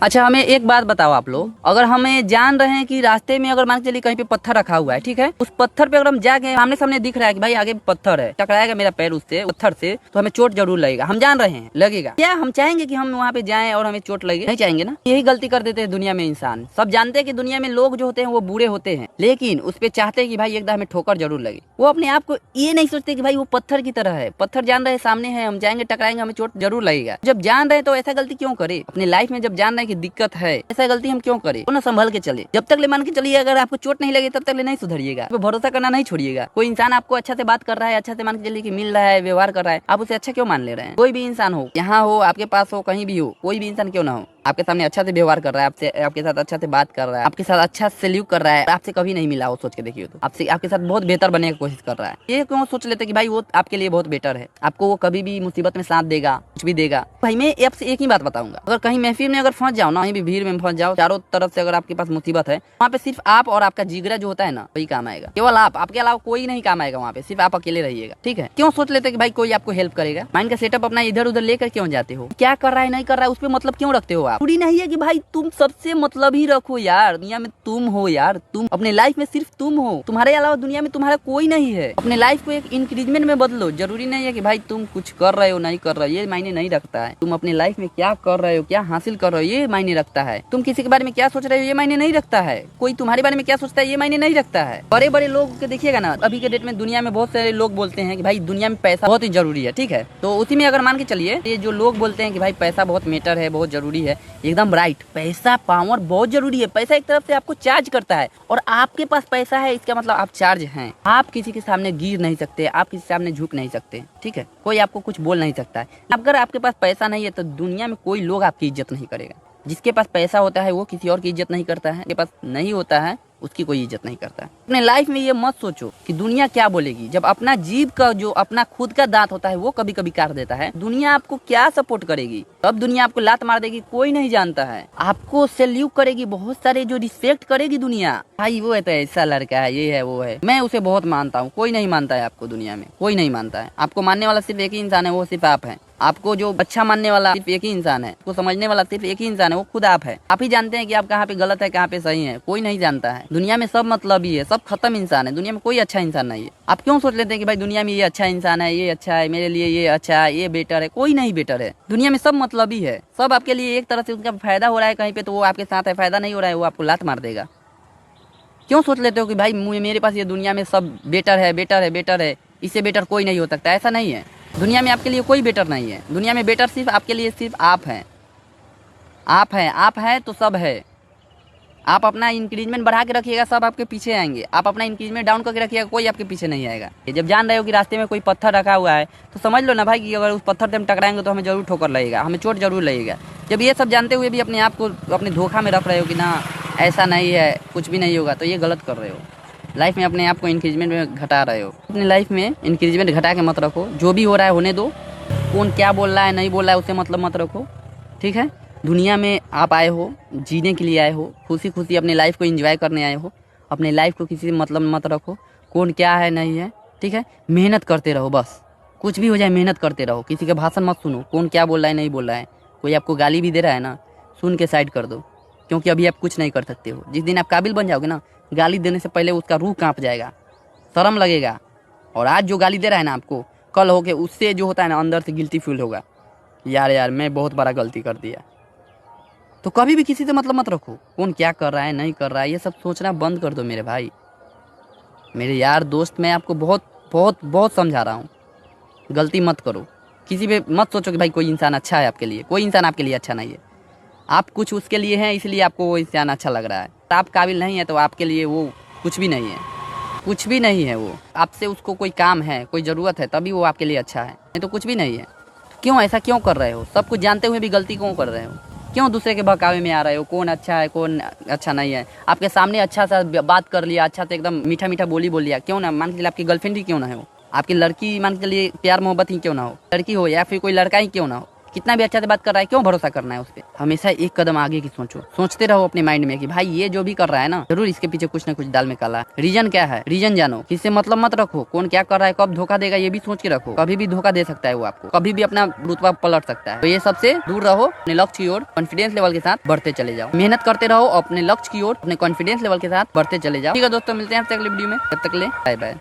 अच्छा हमें एक बात बताओ आप लोग, अगर हमें जान रहे हैं कि रास्ते में अगर मान के चलिए कहीं पे पत्थर रखा हुआ है, ठीक है, उस पत्थर पे अगर हम जाके सामने सामने दिख रहा है कि भाई आगे पत्थर है, टकराएगा मेरा पैर उससे पत्थर से तो हमें चोट जरूर लगेगा, हम जान रहे हैं लगेगा, क्या हम चाहेंगे कि हम वहाँ पे जाएं और हमें चोट लगे? नहीं चाहेंगे ना। यही गलती कर देते हैं दुनिया में इंसान। सब जानते हैं कि दुनिया में लोग जो होते हैं वो बुरे होते हैं, लेकिन उस पे चाहते हैं कि भाई एकदम हमें ठोकर जरूर लगे। वो अपने आप को ये नहीं सोचते कि भाई वो पत्थर की तरह है, पत्थर जान रहे सामने है, हम जाएंगे टकराएंगे हमें चोट जरूर लगेगा। जब जान रहे तो ऐसा गलती क्यों करे अपनी लाइफ में? जब जान रहे कि दिक्कत है, ऐसा गलती हम क्यों करें? तो ना संभल के चले। जब तक ले मान के चलिए अगर आपको चोट नहीं लगे तब तक ले नहीं सुधरिएगा, भरोसा करना नहीं छोड़िएगा। कोई इंसान आपको अच्छा से बात कर रहा है, अच्छा से मान के चलिए कि मिल रहा है, व्यवहार कर रहा है, आप उसे अच्छा क्यों मान ले रहे हैं? कोई भी इंसान हो, यहाँ हो, आपके पास हो, कहीं भी हो, कोई भी इंसान क्यों ना हो, आपके सामने अच्छा से व्यवहार कर रहा है, आपसे आपके साथ अच्छा से बात कर रहा है, आपके साथ अच्छा से सल्यूट कर रहा है, आपसे कभी नहीं मिला हो, सोच के देखिए तो आपसे आपके साथ बहुत बेहतर बनने की कोशिश कर रहा है। ये क्यों सोच लेते कि भाई वो आपके लिए बहुत बेटर है, आपको वो कभी भी मुसीबत में साथ देगा, कुछ भी देगा। भाई मैं आपसे एक ही बात बताऊंगा, अगर कहीं महफिल में अगर फंस जाओ ना, कहीं भी भीड़ में फंस जाओ, चारों तरफ से अगर आपके पास मुसीबत है, वहाँ पे सिर्फ आप और आपका जिगरा जो होता है ना, वही काम आएगा। केवल आप, आपके अलावा कोई नहीं काम आएगा वहाँ पे, सिर्फ आप अकेले रहिएगा, ठीक है? क्यों सोच लेते कि भाई कोई आपको हेल्प करेगा? माइंड का सेटअप अपना इधर उधर लेकर क्यों जाते हो? क्या कर रहा है नहीं कर रहा है उस पर मतलब क्यों रखते हो? आप पूरी नहीं है कि भाई तुम सबसे मतलब ही रखो यार, दुनिया में तुम हो यार, तुम अपने लाइफ में सिर्फ तुम हो, तुम्हारे अलावा दुनिया में तुम्हारा कोई नहीं है। अपने लाइफ को एक इंक्रीजमेंट में बदलो। जरूरी नहीं है कि भाई तुम कुछ कर रहे हो नहीं कर रहे हो, ये मायने नहीं रखता है। तुम अपने लाइफ में क्या कर रहे हो, क्या हासिल कर रहे हो, ये मायने रखता है। तुम किसी के बारे में क्या सोच रहे हो, ये मायने नहीं रखता है। कोई तुम्हारे बारे में क्या सोचता है, ये मायने नहीं रखता है। बड़े बड़े लोग के देखिएगा ना, अभी के डेट में दुनिया में बहुत सारे लोग बोलते हैं कि भाई दुनिया में पैसा बहुत ही जरूरी है, ठीक है? तो उसी में अगर मान के चलिए, ये जो लोग बोलते हैं कि भाई पैसा बहुत मैटर है, बहुत जरूरी है, एकदम राइट। पैसा पावर बहुत जरूरी है। पैसा एक तरफ से आपको चार्ज करता है, और आपके पास पैसा है इसका मतलब आप चार्ज हैं। आप किसी के सामने गिर नहीं सकते, आप किसी के सामने झुक नहीं सकते, ठीक है? कोई आपको कुछ बोल नहीं सकता है। अगर आपके पास पैसा नहीं है तो दुनिया में कोई लोग आपकी इज्जत नहीं करेगा। जिसके पास पैसा होता है वो किसी और की इज्जत नहीं करता है, जिसके पास नहीं होता है उसकी कोई इज्जत नहीं करता है। अपने लाइफ में ये मत सोचो कि दुनिया क्या बोलेगी। जब अपना जीभ का जो अपना खुद का दांत होता है वो कभी कभी काट देता है, दुनिया आपको क्या सपोर्ट करेगी? अब दुनिया आपको लात मार देगी, कोई नहीं जानता है। आपको सैल्यूट करेगी, बहुत सारे जो रिस्पेक्ट करेगी दुनिया, भाई वो है तो ऐसा लड़का है, ये है वो है। मैं उसे बहुत मानता हूँ, कोई नहीं मानता है आपको, दुनिया में कोई नहीं मानता है आपको। मानने वाला सिर्फ एक ही इंसान है, वो सिर्फ आप है। आपको जो अच्छा मानने वाला सिर्फ एक ही इंसान है, उसको समझने वाला सिर्फ एक ही इंसान है, वो खुद आप है। आप ही जानते हैं कि आप कहाँ पे गलत है, कहाँ पे सही है, कोई नहीं जानता है। दुनिया में सब मतलबी है, सब खत्म इंसान है, दुनिया में कोई अच्छा इंसान नहीं है। आप क्यों सोच लेते हैं कि भाई दुनिया में ये अच्छा इंसान है, ये अच्छा है मेरे लिए, ये अच्छा है, ये बेटर है? कोई नहीं बेटर है, दुनिया में सब मतलबी है। सब आपके लिए एक तरह से उनका फायदा हो रहा है कहीं पे तो वो आपके साथ है, फायदा नहीं हो रहा है वो आपको लात मार देगा। क्यों सोच लेते हो कि भाई मेरे पास ये दुनिया में सब बेटर है, बेटर है, बेटर है, इससे बेटर कोई नहीं हो सकता? ऐसा नहीं है। दुनिया में आपके लिए कोई बेटर नहीं है। दुनिया में बेटर सिर्फ आपके लिए सिर्फ आप हैं। आप हैं, आप हैं तो सब है। आप अपना इंक्रीजमेंट बढ़ा के रखिएगा, सब आपके पीछे आएंगे। आप अपना इंक्रीजमेंट डाउन करके रखिएगा, कोई आपके पीछे नहीं आएगा। जब जान रहे हो कि रास्ते में कोई पत्थर रखा हुआ है तो समझ लो ना भाई कि अगर उस पत्थर से हम टकराएंगे तो हमें जरूर ठोकर लगेगा, हमें चोट जरूर लगेगा। जब ये सब जानते हुए भी अपने आप को अपने धोखा में रख रहे हो कि ना ऐसा नहीं है, कुछ भी नहीं होगा, तो ये गलत कर रहे हो। लाइफ में अपने आप को इंक्रीजमेंट में घटा रहे हो। अपनी लाइफ में इंक्रीजमेंट घटा के मत रखो। जो भी हो रहा है होने दो। कौन क्या बोल रहा है नहीं बोल रहा है उससे मतलब मत रखो, ठीक है? दुनिया में आप आए हो, जीने के लिए आए हो, खुशी खुशी अपनी लाइफ को एंजॉय करने आए हो। अपने लाइफ को किसी से मतलब मत रखो, कौन क्या है नहीं है, ठीक है? मेहनत करते रहो, बस कुछ भी हो जाए मेहनत करते रहो। किसी का भाषण मत सुनो, कौन क्या बोल रहा है नहीं बोल रहा है। कोई आपको गाली भी दे रहा है ना, सुन के साइड कर दो, क्योंकि अभी आप कुछ नहीं कर सकते हो। जिस दिन आप काबिल बन जाओगे ना, गाली देने से पहले उसका रूह कांप जाएगा, शर्म लगेगा। और आज जो गाली दे रहा है ना आपको, कल होके उससे जो होता है ना अंदर से गिल्टी फील होगा, यार मैं बहुत बड़ा गलती कर दिया। तो कभी भी किसी से मतलब मत रखो, कौन क्या कर रहा है नहीं कर रहा है, ये सब सोचना बंद कर दो मेरे भाई, मेरे यार दोस्त। मैं आपको बहुत बहुत बहुत समझा रहा हूँ, गलती मत करो। किसी पे मत सोचो कि भाई कोई इंसान अच्छा है आपके लिए, कोई इंसान आपके लिए अच्छा नहीं है। आप कुछ उसके लिए हैं इसलिए आपको वो इंसान अच्छा लग रहा है। आप काबिल नहीं है तो आपके लिए वो कुछ भी नहीं है, कुछ भी नहीं है। वो आपसे उसको कोई काम है, कोई ज़रूरत है, तभी वो आपके लिए अच्छा है, नहीं तो कुछ भी नहीं है। क्यों ऐसा क्यों कर रहे हो? सब कुछ जानते हुए भी गलती क्यों कर रहे हो? क्यों दूसरे के बहकावे में आ रहे हो? कौन अच्छा है कौन अच्छा नहीं है? आपके सामने अच्छा सा बात कर लिया, अच्छा से एकदम मीठा मीठा बोली बोल लिया, क्यों ना? मान के चलिए आपकी गर्लफ्रेंड ही क्यों ना हो, आपकी लड़की मान के चलिए प्यार मोहब्बत ही क्यों ना हो, लड़की हो या फिर कोई लड़का ही क्यों ना हो, कितना भी अच्छा से बात कर रहा है, क्यों भरोसा करना है उस पर। हमेशा एक कदम आगे की सोचो, सोचते रहो अपने माइंड में कि भाई ये जो भी कर रहा है ना, जरूर इसके पीछे कुछ ना कुछ दाल में काला। रीजन क्या है, रीजन जानो, किससे मतलब मत रखो, कौन क्या कर रहा है, कब धोखा देगा ये भी सोच के रखो। कभी भी धोखा दे सकता है वो आपको, कभी भी अपना रुतबा पलट सकता है। तो ये सबसे दूर रहो, अपने लक्ष्य की ओर कॉन्फिडेंस लेवल के साथ बढ़ते चले जाओ, मेहनत करते रहो, अपने लक्ष्य की ओर अपने कॉन्फिडेंस लेवल के साथ बढ़ते चले जाओ। ठीक है दोस्तों, मिलते हैं आपसे अगले वीडियो में, तब तक ले बाय बाय।